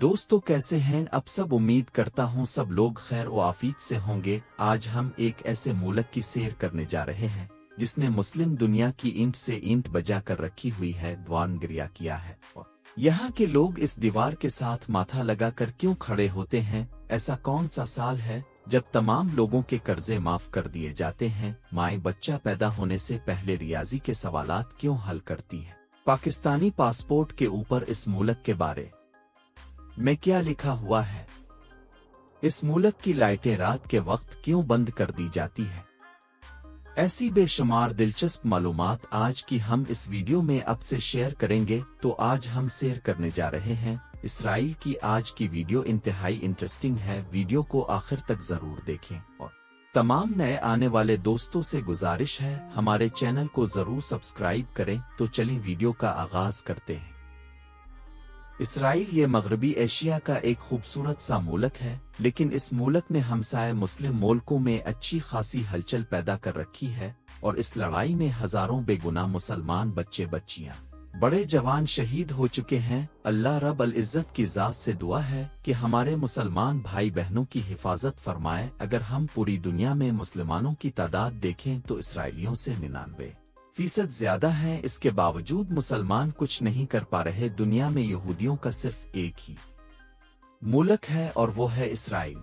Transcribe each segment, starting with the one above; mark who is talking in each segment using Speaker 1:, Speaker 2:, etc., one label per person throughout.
Speaker 1: दोस्तों कैसे हैं अब सब। उम्मीद करता हूं सब लोग खैर व आफीत से होंगे। आज हम एक ऐसे मुल्क की सैर करने जा रहे हैं जिसने मुस्लिम दुनिया की ईंट से ईंट बजा कर रखी हुई है, द्वान गिरिया किया है। यहाँ के लोग इस दीवार के साथ माथा लगाकर क्यों खड़े होते हैं? ऐसा कौन सा साल है जब तमाम लोगों के कर्जे माफ कर दिए जाते हैं? माए बच्चा पैदा होने से पहले रियाजी के सवालात क्यों हल करती है? पाकिस्तानी पासपोर्ट के ऊपर इस मुल्क के बारे में क्या लिखा हुआ है? इस मुल्क की लाइटें रात के वक्त क्यों बंद कर दी जाती है? ऐसी बेशुमार दिलचस्प मालूमात आज की हम इस वीडियो में अब से शेयर करेंगे। तो आज हम सैर करने जा रहे हैं इसराइल की। आज की वीडियो इंतहाई इंटरेस्टिंग है, वीडियो को आखिर तक जरूर देखें। और तमाम नए आने वाले दोस्तों से गुजारिश है हमारे चैनल को जरूर सब्सक्राइब करें। तो चलिए वीडियो का आगाज करते हैं। इसराइल ये मगरबी एशिया का एक खूबसूरत सा मुल्क है, लेकिन इस मुल्क ने हमसाए मुस्लिम मुल्कों में अच्छी खासी हलचल पैदा कर रखी है और इस लड़ाई में हजारों बेगुनाह मुसलमान बच्चे बच्चियां बड़े जवान शहीद हो चुके हैं। अल्लाह रब अल इज़्ज़त की ज़ात से दुआ है कि हमारे मुसलमान भाई बहनों की हिफाजत फरमाए। अगर हम पूरी दुनिया में मुसलमानों की तादाद देखें तो इसराइलियों से 99% ज्यादा है। इसके बावजूद मुसलमान कुछ नहीं कर पा रहे। दुनिया में यहूदियों का सिर्फ एक ही मुल्क है और वो है इसराइल।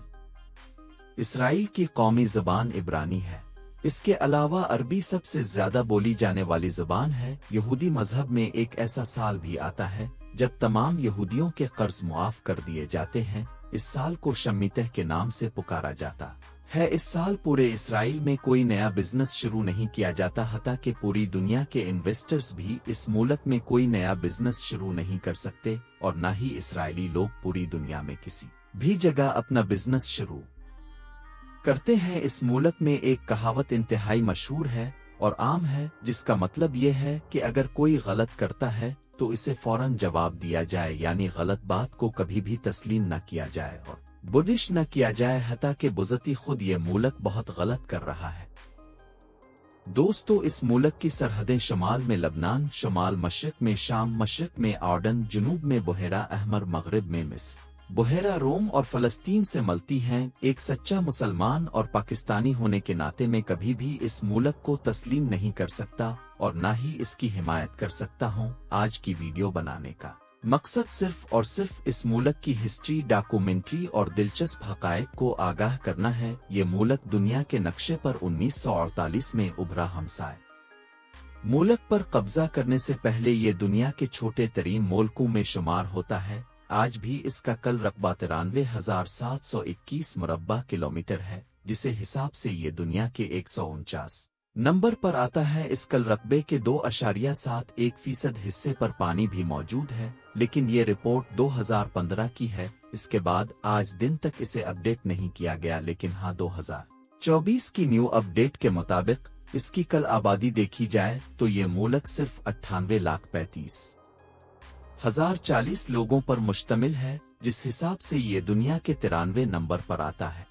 Speaker 1: इसराइल की कौमी ज़बान इब्रानी है। इसके अलावा अरबी सबसे ज्यादा बोली जाने वाली ज़बान है। यहूदी मजहब में एक ऐसा साल भी आता है जब तमाम यहूदियों के कर्ज मुआफ कर दिए जाते हैं। इस साल को शम्मीतह के नाम से पुकारा जाता है। इस साल पूरे इसराइल में कोई नया बिजनेस शुरू नहीं किया जाता, हत्ता कि पूरी दुनिया के इन्वेस्टर्स भी इस मुल्क में कोई नया बिजनेस शुरू नहीं कर सकते और न ही इसराइली लोग पूरी दुनिया में किसी भी जगह अपना बिजनेस शुरू करते हैं। इस मुल्क में एक कहावत इंतहाई मशहूर है और आम है, जिसका मतलब ये है कि अगर कोई गलत करता है तो इसे फौरन जवाब दिया जाए, यानी गलत बात को कभी भी तस्लीम न किया जाए और बुदिश न किया जाए। हत्ता कि बुज़ती खुद ये मुल्क बहुत गलत कर रहा है। दोस्तों इस मुल्क की सरहदें शुमाल में लबनान, शुमाल मशरक में शाम, मशरक में आर्डन, जुनूब में बुहेरा अहमर, मगरिब में मिस्र, बुहेरा रोम और फलस्तीन से मिलती हैं। एक सच्चा मुसलमान और पाकिस्तानी होने के नाते में कभी भी इस मुल्क को तस्लीम नहीं कर सकता और ना ही इसकी हिमायत कर सकता हूँ। आज की वीडियो बनाने का मकसद सिर्फ और सिर्फ इस मुल्क की हिस्ट्री, डॉक्यूमेंट्री और दिलचस्प हकायक को आगाह करना है। ये मुल्क दुनिया के नक्शे पर 1948 में उभरा हमसाए मुल्क पर कब्जा करने से पहले ये दुनिया के छोटे तरीन मुल्कों में शुमार होता है। आज भी इसका कल रकबा 93,721 मुरब्बा किलोमीटर है, जिसे हिसाब से ये दुनिया के 149 नंबर पर आता है। इस कल रकबे के 2.71% हिस्से पर पानी भी मौजूद है, लेकिन ये रिपोर्ट 2015 की है। इसके बाद आज दिन तक इसे अपडेट नहीं किया गया, लेकिन हाँ 2024 की न्यू अपडेट के मुताबिक इसकी कल आबादी देखी जाए तो ये मुल्क सिर्फ 98,35,040 लोगों पर मुश्तमिल है, जिस हिसाब से ये दुनिया के 93 नंबर पर आता है।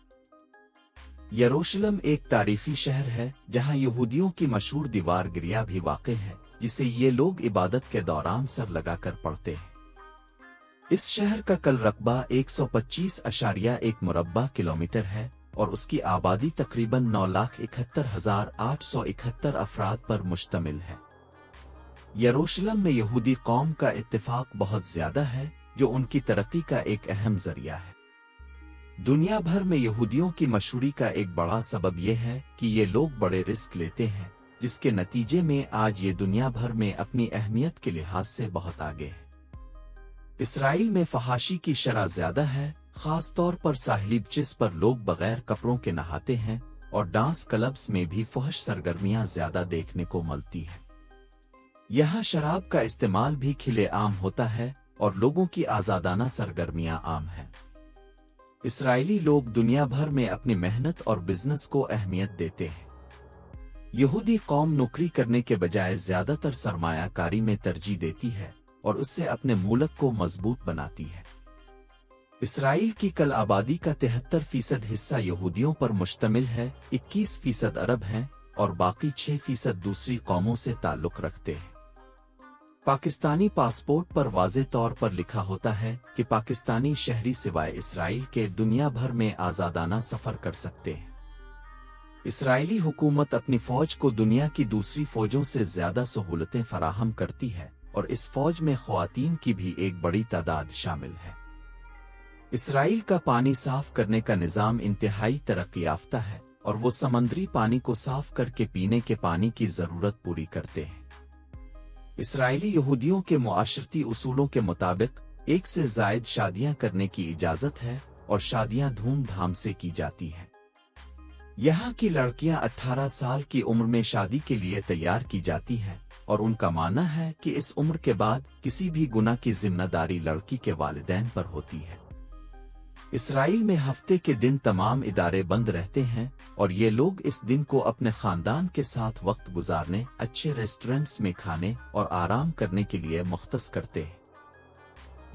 Speaker 1: यरूशलेम एक तारीखी शहर है जहां यहूदियों की मशहूर दीवार गिरिया भी वाक़ है, जिसे ये लोग इबादत के दौरान सर लगाकर पढ़ते हैं। इस शहर का कल रकबा 125.1 मुरब्बा किलोमीटर है और उसकी आबादी तकरीबन 9,71,871 अफराद पर मुश्तमिल है। यरूशलेम में यहूदी कौम का इत्तेफाक बहुत ज्यादा है, जो उनकी तरक्की का एक अहम जरिया है। दुनिया भर में यहूदियों की मशहूरी का एक बड़ा सबब यह है कि ये लोग बड़े रिस्क लेते हैं, जिसके नतीजे में आज ये दुनिया भर में अपनी अहमियत के लिहाज से बहुत आगे है। इसराइल में फहाशी की शरह ज्यादा है, खास तौर पर साहिली बीचेस पर लोग बगैर कपड़ों के नहाते हैं और डांस क्लब्स में भी फहश सरगर्मियां ज्यादा देखने को मिलती है। यहाँ शराब का इस्तेमाल भी खिले आम होता है और लोगों की आजादाना सरगर्मियां आम हैं। इसराइली लोग दुनिया भर में अपनी मेहनत और बिजनेस को अहमियत देते हैं। यहूदी कौम नौकरी करने के बजाय ज्यादातर सरमायाकारी में तरजीह देती है और उससे अपने मुल्क को मजबूत बनाती है। इसराइल की कल आबादी का 73% हिस्सा यहूदियों पर मुश्तमिल है, 21% अरब हैं और बाकी 6% दूसरी कौमों से ताल्लुक रखते हैं। पाकिस्तानी पासपोर्ट पर वाज़े तौर पर लिखा होता है कि पाकिस्तानी शहरी सिवाय इसराइल के दुनिया भर में आज़ादाना सफ़र कर सकते हैं। इसराइली हुकूमत अपनी फ़ौज को दुनिया की दूसरी फ़ौजों से ज़्यादा सहूलतें फराहम करती है और इस फ़ौज में ख़वातीन की भी एक बड़ी तादाद शामिल है। इसराइल का पानी साफ़ करने का निज़ाम इंतहाई तरक्की याफ्ता है और वो समंदरी पानी को साफ़ करके पीने के पानी की ज़रूरत पूरी करते हैं। इसराइली यहूदियों के मुआशरती उसूलों के मुताबिक एक से ज़ायद शादियां करने की इजाज़त है और शादियां धूमधाम से की जाती हैं। यहाँ की लड़कियां 18 साल की उम्र में शादी के लिए तैयार की जाती हैं और उनका मानना है कि इस उम्र के बाद किसी भी गुनाह की जिम्मेदारी लड़की के वालिदैन पर होती है। इसराइल में हफ्ते के दिन तमाम इदारे बंद रहते हैं और ये लोग इस दिन को अपने खानदान के साथ वक्त गुजारने, अच्छे रेस्टोरेंट्स में खाने और आराम करने के लिए मुख्तस करते हैं।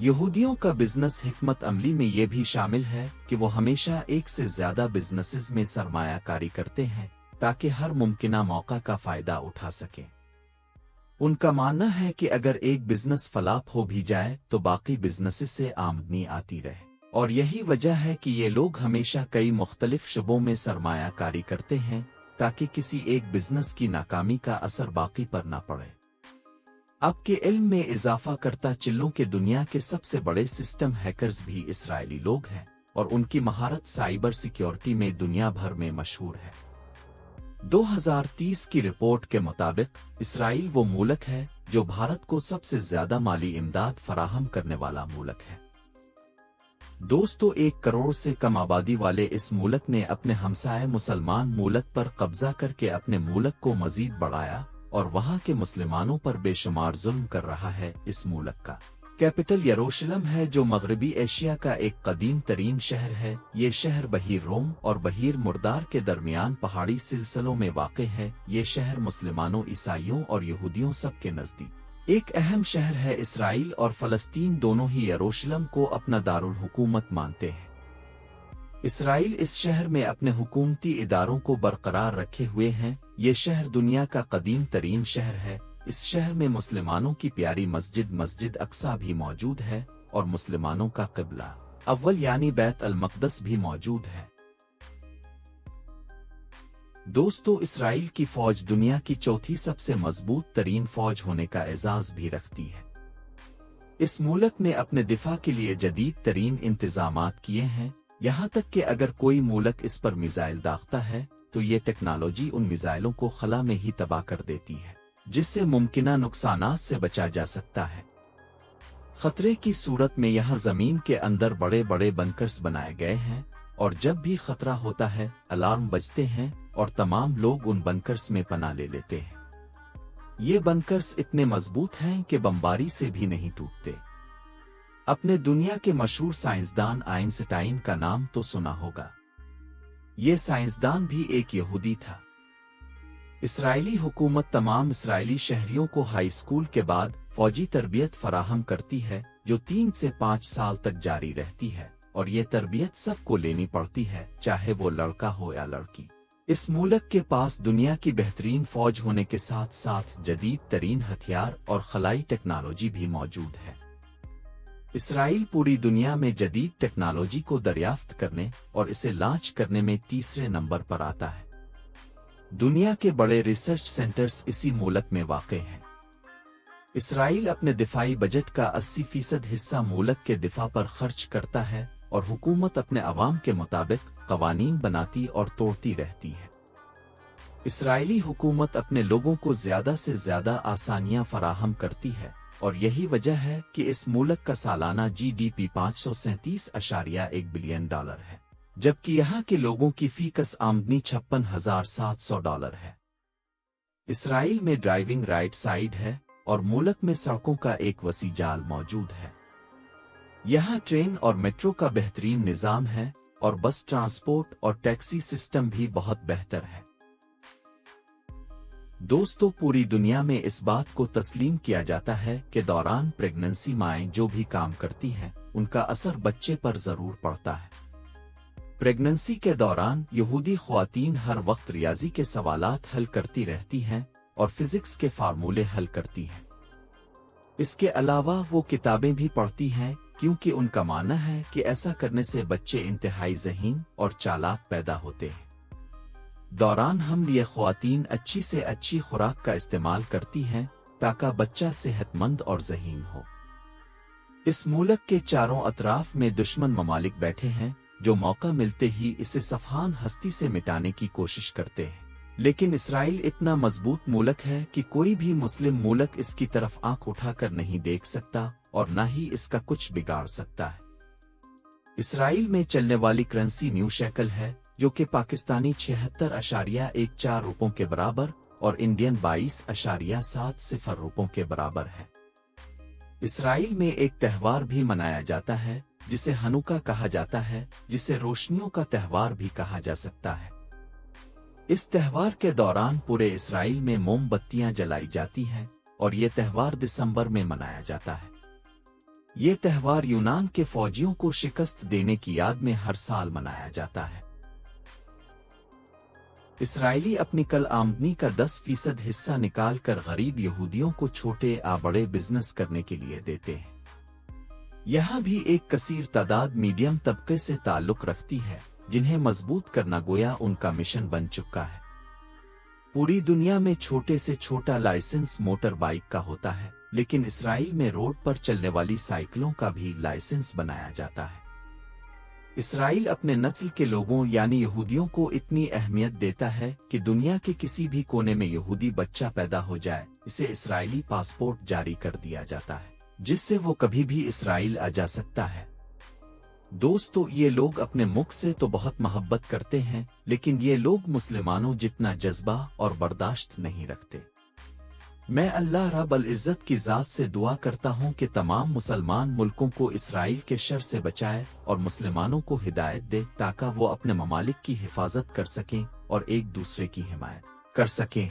Speaker 1: यहूदियों का बिजनेस हिकमत अमली में ये भी शामिल है कि वो हमेशा एक से ज्यादा बिजनेसेस में सरमायाकारी करते हैं ताकि हर मुमकिना मौका का फायदा उठा सकें। उनका मानना है कि अगर एक बिजनेस फलाप हो भी जाए तो बाकी बिजनेसेस से आमदनी आती रहे और यही वजह है कि ये लोग हमेशा कई मुख्तलिफ शबों में सरमायाकारी करते हैं ताकि किसी एक बिजनेस की नाकामी का असर बाकी पर ना पड़े। अब के इल्म में इजाफा करता चिल्लों के दुनिया के सबसे बड़े सिस्टम हैकर्स भी इसराइली लोग हैं और उनकी महारत साइबर सिक्योरिटी में दुनिया भर में मशहूर है। 2030 की रिपोर्ट के मुताबिक इसराइल वो मुल्क है जो भारत को सबसे ज्यादा माली इमदाद फराहम करने वाला मुल्क है। दोस्तों, 1 करोड़ से कम आबादी वाले इस मुल्क ने अपने हमसाए मुसलमान मुल्क पर कब्जा करके अपने मुल्क को मजीद बढ़ाया और वहां के मुसलमानों पर बेशुमार जुल्म कर रहा है। इस मुल्क का कैपिटल यरूशलेम है जो मगरबी एशिया का एक कदीम तरीन शहर है। ये शहर बहीर रोम और बहीर मुर्दार के दरमियान पहाड़ी सिलसिलों में वाक़े है। ये शहर मुसलमानों, ईसाइयों और यहूदियों सब के नज़दीक एक अहम शहर है। इसराइल और फ़लस्तीन दोनों ही यरूशलेम को अपना दारुल हुकूमत मानते हैं। इसराइल इस शहर में अपने हुकूमती इदारों को बरकरार रखे हुए हैं। ये शहर दुनिया का कदीम तरीन शहर है। इस शहर में मुसलमानों की प्यारी मस्जिद अक्सा भी मौजूद है और मुसलमानों का क़िबला अव्वल यानी बैत अल मक़दस भी मौजूद है। दोस्तों, इसराइल की फौज दुनिया की चौथी सबसे मजबूत तरीन फौज होने का एजाज भी रखती है। इस मुल्क ने अपने दिफा के लिए जदीद तरीन इंतजामात किए हैं, यहाँ तक कि अगर कोई मुल्क इस पर मिसाइल दागता है तो ये टेक्नोलॉजी उन मिसाइलों को खला में ही तबाह कर देती है, जिससे मुमकिना नुकसानात से बचा जा सकता है। खतरे की सूरत में यहाँ जमीन के अंदर बड़े बड़े बंकर्स बनाए गए हैं और जब भी खतरा होता है अलार्म बजते हैं और तमाम लोग उन बंकर्स में पनाह ले लेते हैं। ये बंकर्स इतने मजबूत हैं कि बमबारी से भी नहीं टूटते। अपने दुनिया के मशहूर साइंसदान आइंस्टाइन का नाम तो सुना होगा। ये साइंसदान भी एक यहूदी था। इसराइली हुकूमत तमाम इसराइली शहरियों को हाई स्कूल के बाद फौजी तरबियत फराहम करती है जो 3 से 5 साल तक जारी रहती है और ये तरबियत सबको लेनी पड़ती है, चाहे वो लड़का हो या लड़की। इस मुल्क के पास दुनिया की बेहतरीन फौज होने के साथ साथ जदीद तरीन हथियार और खलाई टेक्नोलॉजी भी मौजूद है। इसराइल पूरी दुनिया में जदीद टेक्नोलॉजी को दरियाफ्त करने और इसे लॉन्च करने में तीसरे नंबर पर आता है। दुनिया के बड़े रिसर्च सेंटर्स इसी मुल्क में वाक़े हैं। इसराइल अपने दिफाई बजट का 80% हिस्सा मुल्क के दिफा पर खर्च करता है और हुकूमत अपने अवाम के मुताबिक कवानीन बनाती और तोड़ती रहती है। इसराइली हुकूमत अपने लोगों को ज्यादा से ज्यादा आसानियां फराहम करती है और यही वजह है कि इस मुल्क का सालाना GDP $537.1 बिलियन है, जबकि यहाँ के लोगों की फीकस आमदनी $56,700 है। इसराइल में ड्राइविंग राइट साइड है और मुल्क में सड़कों का एक वसी जाल मौजूद है। यहाँ ट्रेन और मेट्रो का बेहतरीन निज़ाम है और बस ट्रांसपोर्ट और टैक्सी सिस्टम भी बहुत बेहतर है। दोस्तों, पूरी दुनिया में इस बात को तस्लीम किया जाता है कि दौरान प्रेगनेंसी माएं जो भी काम करती हैं उनका असर बच्चे पर जरूर पड़ता है। प्रेगनेंसी के दौरान यहूदी ख्वातीन हर वक्त रियाजी के सवालात हल करती रहती हैं और फिजिक्स के फार्मूले हल करती हैं। اس کے علاوہ وہ کتابیں بھی پڑھتی ہیں کیونکہ ان کا ماننا ہے کہ ایسا کرنے سے بچے انتہائی ذہین اور چالاک پیدا ہوتے ہیں۔ دوران حمل یہ خواتین اچھی سے اچھی خوراک کا استعمال کرتی ہیں تاکہ بچہ صحت مند اور ذہین ہو۔ اس ملک کے چاروں اطراف میں دشمن ممالک بیٹھے ہیں جو موقع ملتے ہی اسے صفحان ہستی سے مٹانے کی کوشش کرتے ہیں، لیکن اسرائیل اتنا مضبوط ملک ہے کہ کوئی بھی مسلم ملک اس کی طرف آنکھ اٹھا کر نہیں دیکھ سکتا اور نہ ہی اس کا کچھ بگاڑ سکتا ہے۔ اسرائیل میں چلنے والی کرنسی نیو شیکل ہے جو کہ پاکستانی 76.14 روپوں کے برابر اور انڈین 22.70 روپوں کے برابر ہے۔ اسرائیل میں ایک تہوار بھی منایا جاتا ہے جسے ہنوکا کہا جاتا ہے، جسے روشنیوں کا تہوار بھی کہا جا سکتا ہے۔ اس تہوار کے دوران پورے اسرائیل میں موم بتیاں جلائی جاتی ہیں اور یہ تہوار دسمبر میں منایا جاتا ہے۔ یہ تہوار یونان کے فوجیوں کو شکست دینے کی یاد میں ہر سال منایا جاتا ہے۔ اسرائیلی اپنی کل آمدنی کا 10% حصہ نکال کر غریب یہودیوں کو چھوٹے بڑے بزنس کرنے کے لیے دیتے ہیں۔ یہاں بھی ایک کثیر تعداد میڈیم طبقے سے تعلق رکھتی ہے جنہیں مضبوط کرنا گویا ان کا مشن بن چکا ہے۔ پوری دنیا میں چھوٹے سے چھوٹا لائسنس موٹر بائیک کا ہوتا ہے، لیکن اسرائیل میں روڈ پر چلنے والی سائیکلوں کا بھی لائسنس بنایا جاتا ہے۔ اسرائیل اپنے نسل کے لوگوں یعنی یہودیوں کو اتنی اہمیت دیتا ہے کہ دنیا کے کسی بھی کونے میں یہودی بچہ پیدا ہو جائے اسے اسرائیلی پاسپورٹ جاری کر دیا جاتا ہے، جس سے وہ کبھی بھی اسرائیل آ جا سکتا ہے۔ دوستو، یہ لوگ اپنے ملک سے تو بہت محبت کرتے ہیں لیکن یہ لوگ مسلمانوں جتنا جذبہ اور برداشت نہیں رکھتے۔ میں اللہ رب العزت کی ذات سے دعا کرتا ہوں کہ تمام مسلمان ملکوں کو اسرائیل کے شر سے بچائے اور مسلمانوں کو ہدایت دے تاکہ وہ اپنے ممالک کی حفاظت کر سکیں اور ایک دوسرے کی حمایت کر سکیں۔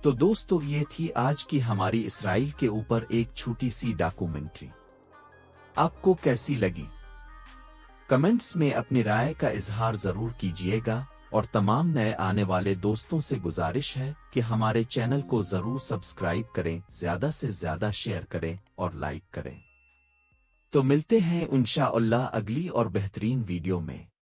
Speaker 1: تو دوستو، یہ تھی آج کی ہماری اسرائیل کے اوپر ایک چھوٹی سی ڈاکومنٹری۔ آپ کو کیسی لگی؟ کمنٹس میں اپنی رائے کا اظہار ضرور کیجیے گا، اور تمام نئے آنے والے دوستوں سے گزارش ہے کہ ہمارے چینل کو ضرور سبسکرائب کریں، زیادہ سے زیادہ شیئر کریں اور لائک کریں۔ تو ملتے ہیں انشاءاللہ اگلی اور بہترین ویڈیو میں۔